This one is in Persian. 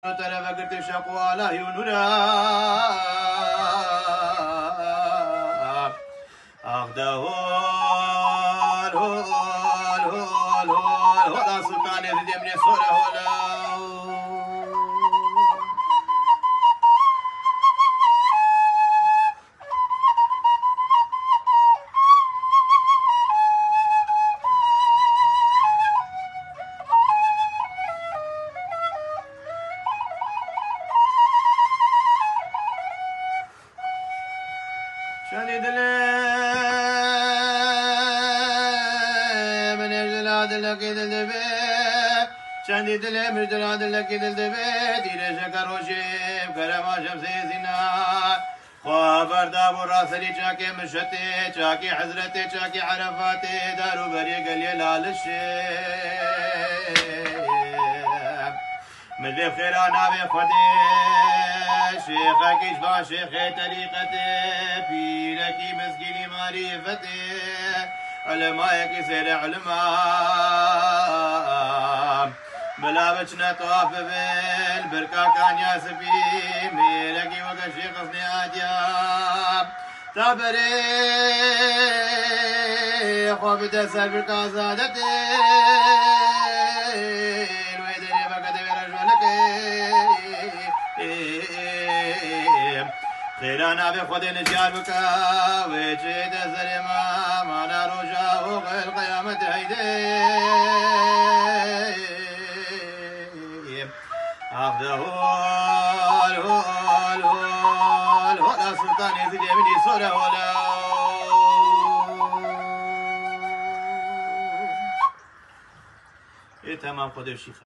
ترى فقرت شقوا لا ينورا أخده هول هول هول هول ولا سلطان يزيد من الصورة هولا شديد من الجلاد لقيد الدبي شديد من الجلاد لقيد الدبي دير شكر وشيب كرما شمسي زينار خبر دابو راسلي شاكي مشتي شاكي حزرتي شاكي عرفاتي دارو بريق الليل الشيب من ذي خيرانا بخدي شيخك يشبع شيخي طريقتي بيلكي مسكيني معرفتي علماء يسير علماء بلا بچنا طواف بالبركة كان ياسفي ميلكي وقت شيخ اصني عجاب تابري خوف تسر بركة زادتي الويدري بقى تبير خيرانا بخود نجار بكا وجد زرما مانا رجا وغ القيامة هيدي أخذه هول هول هول هول سلطان يزيد يمني صورة ولا تمام خود الشيخ